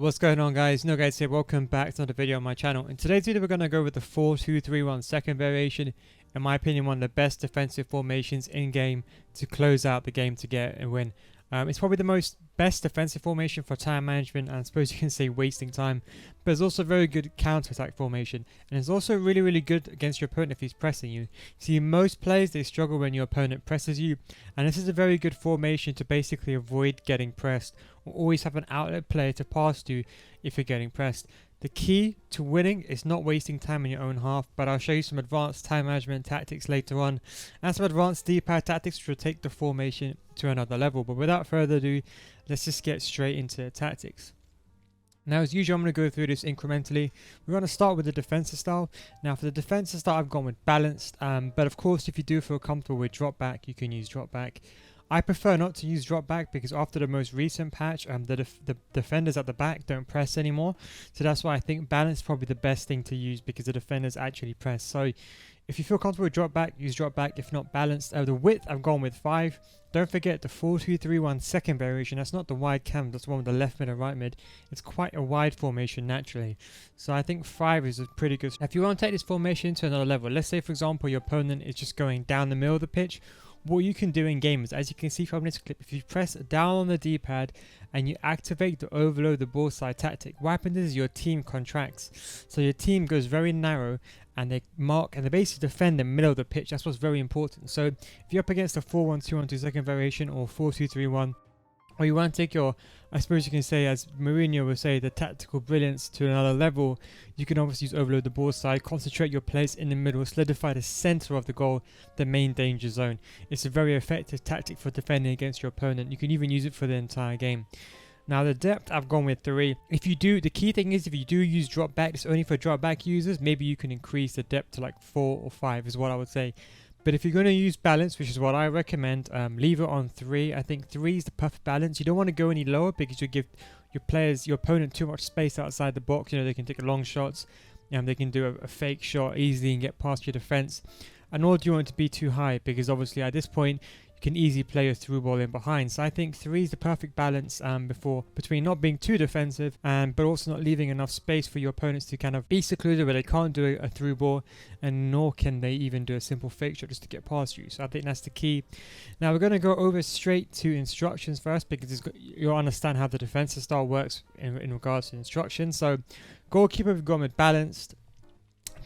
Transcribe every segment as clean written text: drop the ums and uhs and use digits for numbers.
What's going on, guys? No guys here, welcome back to another video on my channel. In today's video we're going to go with the 4-2-3-1 second variation. In my opinion, one of the best defensive formations in game to close out the game to get a win. It's probably the best defensive formation for time management, and I suppose you can say wasting time, but it's also a very good counter-attack formation, and it's also really good against your opponent if he's pressing you. See, most players, they struggle when your opponent presses you, and this is a very good formation to basically avoid getting pressed, or always have an outlet player to pass to if you're getting pressed. The key to winning is not wasting time in your own half, but I'll show you some advanced time management tactics later on, and some advanced dpad tactics which will take the formation to another level. But without further ado, let's just get straight into the tactics. Now, as usual, I'm going to go through this incrementally. We're going to start with the defensive style. Now, for the defensive style, I've gone with balanced, but of course, if you do feel comfortable with drop back, you can use drop back. I prefer not to use drop back because after the most recent patch, the defenders at the back don't press anymore. So that's why I think balance is probably the best thing to use, because the defenders actually press. So if you feel comfortable with drop back, use drop back. If not, balanced. The width, I've gone with 5. Don't forget the 4-2-3-1 second variation. That's not the wide cam, that's the one with the left mid and right mid. It's quite a wide formation naturally. So I think 5 is a pretty good. If you want to take this formation to another level, let's say for example your opponent is just going down the middle of the pitch. What you can do in game is, as you can see from this clip, if you press down on the D-pad and you activate the overload the ball side tactic, what happens is your team contracts. So your team goes very narrow and they mark and they basically defend the middle of the pitch. That's what's very important. So if you're up against a 4-1-2-1-2 second variation or 4-2-3-1, or you want to take your, I suppose you can say, as Mourinho would say, the tactical brilliance to another level, you can obviously use overload the ball side, concentrate your players in the middle, solidify the center of the goal, the main danger zone. It's a very effective tactic for defending against your opponent. You can even use it for the entire game. Now the depth, I've gone with 3. If you do, the key thing is if you do use drop back, it's only for drop back users. Maybe you can increase the depth to like 4 or 5 is what I would say. But if you're going to use balance, which is what I recommend, leave it on 3. I think 3 is the perfect balance. You don't want to go any lower because you give your opponent too much space outside the box. You know, they can take long shots, and they can do a fake shot easily and get past your defense. And nor do you want it to be too high, because obviously at this point you can easily play a through ball in behind. So I think 3 is the perfect balance between not being too defensive but also not leaving enough space for your opponents to kind of be secluded where they can't do a through ball, and nor can they even do a simple fake shot just to get past you. So I think that's the key. Now we're going to go over straight to instructions first, because you'll understand how the defensive style works in regards to instructions. So goalkeeper, we've gone with balanced.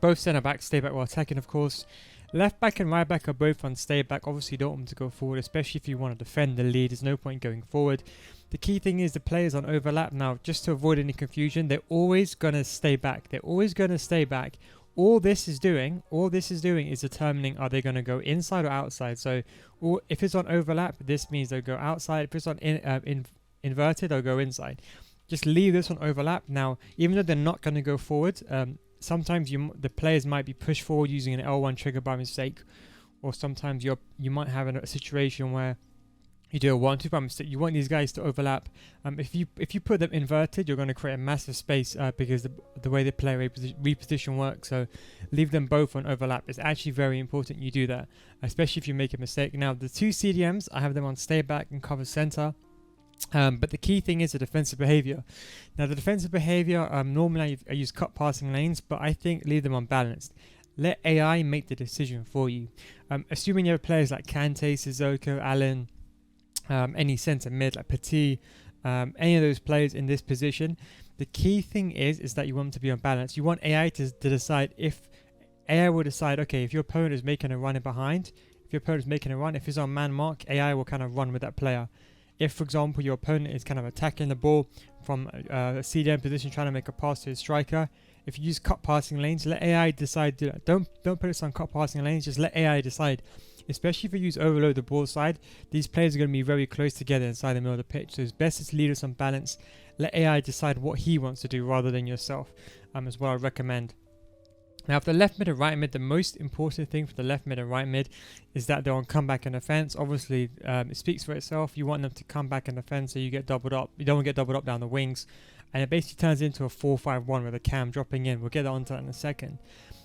Both centre backs stay back while attacking, of course. Left back and right back are both on stay back. Obviously you don't want them to go forward, especially if you want to defend the lead. There's no point going forward. The key thing is the players on overlap. Now, just to avoid any confusion, they're always going to stay back. They're always going to stay back. All this is doing is determining, are they going to go inside or outside. So if it's on overlap, this means they'll go outside. If it's on inverted, they'll go inside. Just leave this on overlap. Now, even though they're not going to go forward, sometimes the players might be pushed forward using an L1 trigger by mistake, or sometimes you might have a situation where you do a 1-2 by mistake. You want these guys to overlap. If you put them inverted, you're going to create a massive space because the way the player reposition works. So leave them both on overlap. It's actually very important you do that, especially if you make a mistake. Now the 2 CDMs, I have them on stay back and cover center. But the key thing is the defensive behavior. Now the defensive behavior, normally I use cut passing lanes, but I think leave them unbalanced. Let AI make the decision for you. Assuming you have players like Kante, Sissoko, Allen, any centre mid like Petit, any of those players in this position, the key thing is that you want them to be unbalanced. You want AI to decide. If AI will decide, okay, if your opponent is making a run in behind, if it's on man mark, AI will kind of run with that player. If, for example, your opponent is kind of attacking the ball from a CDM position, trying to make a pass to his striker, if you use cut passing lanes, let AI decide. Don't put this on cut passing lanes. Just let AI decide. Especially if you use overload the ball side, these players are going to be very close together inside the middle of the pitch. So it's best to leave us on balance. Let AI decide what he wants to do rather than yourself. Is what I recommend. Now, for the left mid and right mid, the most important thing for the left mid and right mid is that they're on comeback and offense. Obviously, it speaks for itself. You want them to come back and defend, so you get doubled up. You don't want to get doubled up down the wings, and it basically turns into a 4-5-1 with a cam dropping in. We'll get onto that in a second.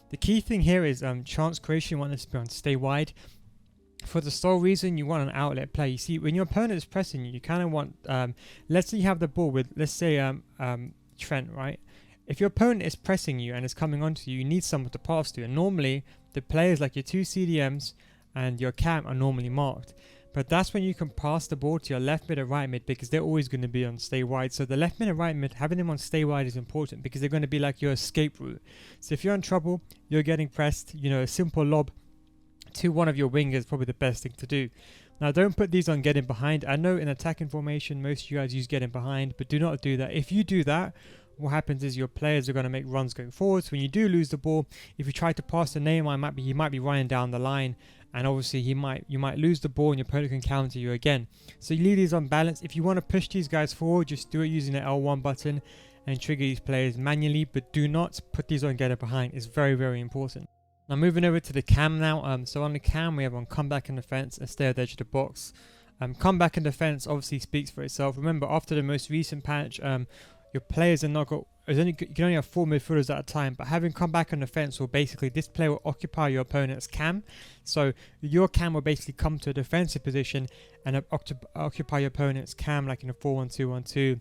The key thing here is chance creation. You want this to be on stay wide. For the sole reason you want an outlet play. You see, when your opponent is pressing you, you kind of want, let's say you have the ball with, let's say Trent, right? If your opponent is pressing you and is coming onto you, you need someone to pass to. And normally, the players like your two CDMs and your cam are normally marked. But that's when you can pass the ball to your left mid or right mid, because they're always going to be on stay wide. So the left mid and right mid, having them on stay wide is important because they're going to be like your escape route. So if you're in trouble, you're getting pressed, you know, a simple lob to one of your wingers is probably the best thing to do. Now, don't put these on getting behind. I know in attacking formation, most of you guys use getting behind, but do not do that. If you do that, what happens is your players are going to make runs going forward. So when you do lose the ball, if you try to pass the Neymar, he might be running down the line, and obviously you might lose the ball and your opponent can counter you again. So you leave these on balance. If you want to push these guys forward, just do it using the L1 button and trigger these players manually, but do not put these on getting behind. It's very, very important. Now moving over to the cam now. So on the cam we have on comeback and defense and stay at the edge of the box. Comeback and defense obviously speaks for itself. Remember, after the most recent patch, your players are not got. You can only have 4 midfielders at a time, but having comeback and defense will basically, this player will occupy your opponent's cam. So your cam will basically come to a defensive position and occupy your opponent's cam, like in a 4-1-2-1-2.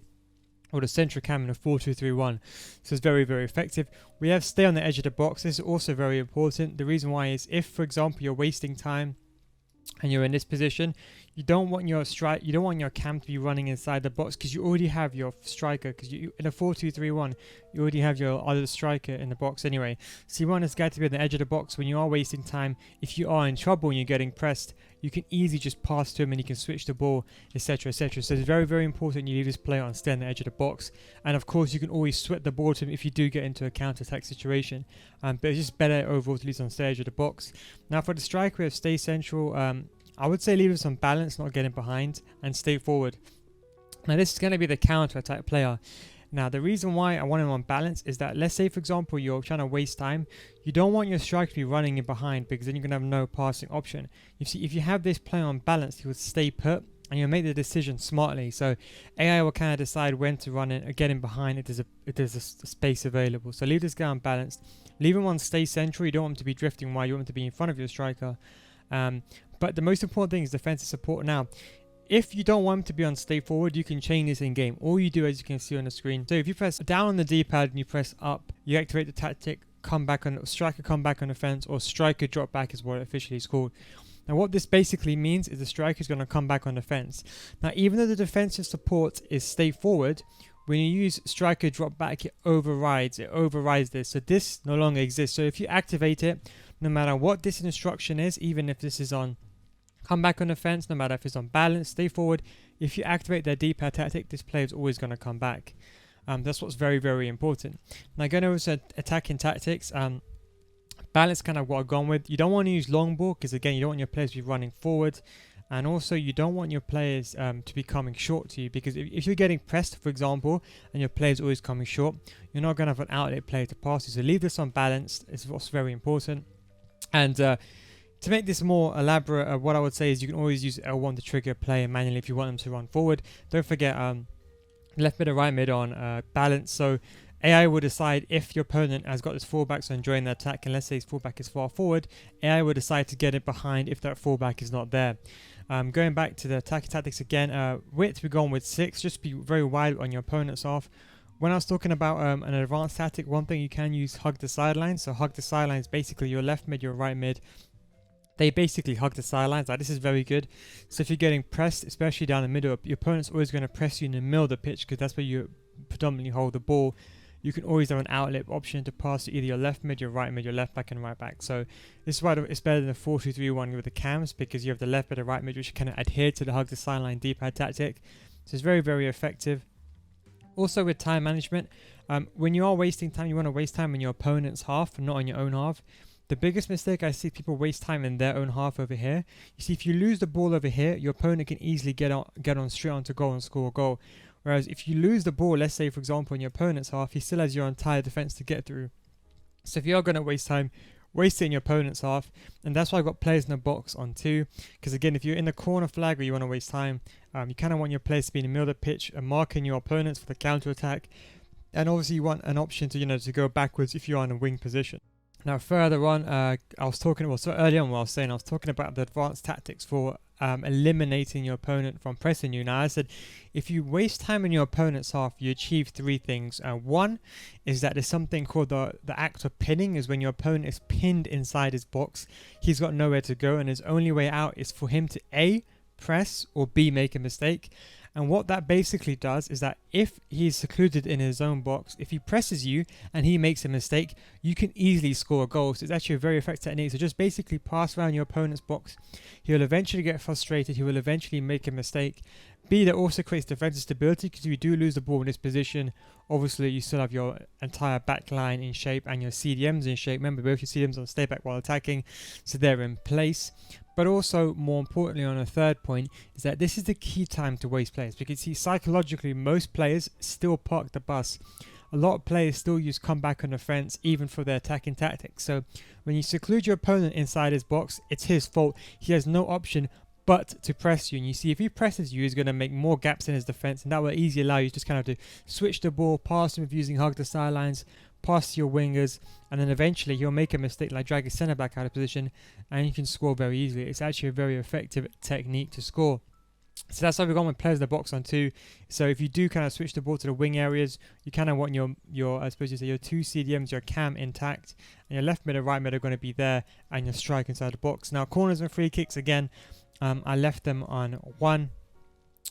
Or the central cam in a 4-2-3-1. So it's very, very effective. We have stay on the edge of the box. This is also very important. The reason why is if, for example, you're wasting time and you're in this position, you don't want your cam to be running inside the box, because you already have your striker, because you in a 4-2-3-1 you already have your other striker in the box anyway. So you want this guy to be on the edge of the box when you are wasting time. If you are in trouble and you're getting pressed, you can easily just pass to him and you can switch the ball, etc, etc. So it's very, very important you leave this player on stay on the edge of the box. And of course you can always sweat the ball to him if you do get into a counter-attack situation, but it's just better overall to leave on stay edge of the box. Now for the striker, we have stay central. I would say leave us on balance, not getting behind, and stay forward. Now this is going to be the counter-attack player. Now the reason why I want him on balance is that, let's say for example you're trying to waste time, you don't want your striker to be running in behind, because then you're going to have no passing option. You see, if you have this player on balance, he will stay put and you'll make the decision smartly. So AI will kind of decide when to run in or get in behind if there's a space available. So leave this guy on balance. Leave him on stay central. You don't want him to be drifting wide, you want him to be in front of your striker. But the most important thing is defensive support. Now, if you don't want him to be on stay forward, you can change this in game. All you do, as you can see on the screen, so if you press down on the D-pad and you press up, you activate the tactic striker comeback on offense, or striker drop back is what it officially is called. Now what this basically means is the striker is going to come back on defense. Now even though the defensive support is stay forward, when you use striker drop back, it overrides this. So this no longer exists. So if you activate it, no matter what this instruction is, even if this is on come back on defense, no matter if it's on balance, stay forward, if you activate their D-pad tactic, this player is always going to come back. That's what's very, very important. Now going over to attacking tactics, balance kind of what I've gone with. You don't want to use long ball, because again you don't want your players to be running forward, and also you don't want your players to be coming short to you, because if you're getting pressed, for example, and your player's always coming short, you're not going to have an outlet player to pass to. So leave this on balance, it's what's very important. And to make this more elaborate, what I would say is you can always use L1 to trigger a player manually if you want them to run forward. Don't forget left mid or right mid on balance. So AI will decide if your opponent has got his fullback, so enjoying the attack, and let's say his fullback is far forward, AI will decide to get it behind if that fullback is not there. Going back to the attacking tactics again, width we're going with 6, just be very wide on your opponent's half. When I was talking about an advanced tactic, one thing you can use hug the sidelines. So hug the sidelines, basically your left mid, your right mid, they basically hug the sidelines. Like, this is very good. So if you're getting pressed, especially down the middle, your opponent's always going to press you in the middle of the pitch, because that's where you predominantly hold the ball. You can always have an outlet option to pass to either your left mid, your right mid, your left back and right back. So this is why it's better than the 4-2-3-1 with the cams, because you have the left mid and right mid, which kind of adhere to the hug the sideline D-pad tactic. So it's very, very effective. Also with time management, when you are wasting time, you want to waste time in your opponent's half, not on your own half. The biggest mistake I see people waste time in their own half over here. You see, if you lose the ball over here, your opponent can easily get on straight onto goal and score a goal. Whereas if you lose the ball, let's say for example in your opponent's half, he still has your entire defense to get through. So if you're going to waste time, waste it in your opponent's half, and that's why I've got players in the box on 2. Because again, if you're in the corner flag or you want to waste time, you kind of want your players to be in the middle of the pitch and marking your opponents for the counter attack. And obviously you want an option to to go backwards if you're in a wing position. Now further on, earlier on what I was saying, I was talking about the advanced tactics for eliminating your opponent from pressing you. Now, I said, if you waste time in your opponent's half, you achieve three things. One is that there's something called the act of pinning, is when your opponent is pinned inside his box, he's got nowhere to go, and his only way out is for him to A, press, or B, make a mistake. And what that basically does is that if he's secluded in his own box, if he presses you and he makes a mistake, you can easily score a goal. So it's actually a very effective technique. So just basically pass around your opponent's box. He will eventually get frustrated. He will eventually make a mistake. B, that also creates defensive stability, because if you do lose the ball in this position, obviously you still have your entire back line in shape and your CDMs in shape. Remember, both your CDMs will stay back while attacking, so they're in place. But also, more importantly, on a third point, is that this is the key time to waste players, because see, psychologically, most players still park the bus. A lot of players still use comeback on offense, even for their attacking tactics. So when you seclude your opponent inside his box, it's his fault. He has no option but to press you. And you see, if he presses you, he's going to make more gaps in his defense, and that will easily allow you just kind of to switch the ball, pass him with using hug the sidelines, pass to your wingers, and then eventually he'll make a mistake like drag his centre back out of position, and you can score very easily. It's actually a very effective technique to score. So that's how we've gone with players in the box on two. So if you do kind of switch the ball to the wing areas, you kind of want your I suppose you say your two CDMs, your cam intact, and your left mid and right mid are going to be there, and your strike inside the box. Now, corners and free kicks, again, I left them on one,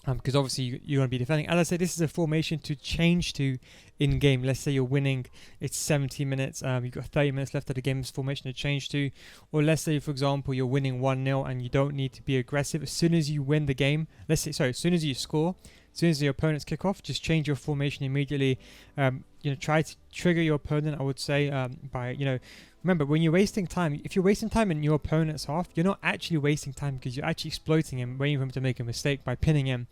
because obviously you're going to be defending. As I said, this is a formation to change to in game. Let's say you're winning, it's 70 minutes, you've got 30 minutes left of the game, this formation to change to. Or let's say, for example, you're winning 1-0 and you don't need to be aggressive. As soon as you win the game, as soon as you score, as soon as your opponents kick off, just change your formation immediately. Try to trigger your opponent, I would say, by, remember, when you're wasting time, if you're wasting time in your opponent's half, you're not actually wasting time, because you're actually exploiting him, waiting for him to make a mistake by pinning him.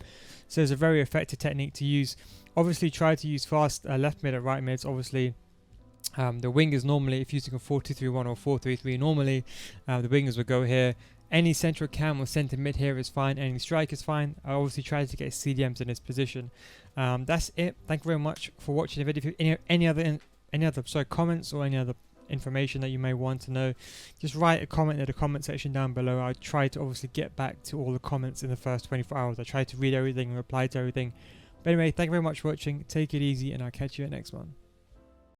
So it's a very effective technique to use. Obviously, try to use fast left mid and right mids. Obviously, the wingers normally, if using a 4-2-3-1 or 4-3-3, normally the wingers will go here. Any central cam or centre mid here is fine. Any strike is fine. I obviously try to get CDMs in this position. That's it. Thank you very much for watching the video. If you have any other comments or any other information that you may want to know, just write a comment in the comment section down below. I try to obviously get back to all the comments in the first 24 hours. I try to read everything and reply to everything. But anyway, thank you very much for watching. Take it easy, and I'll catch you at the next one.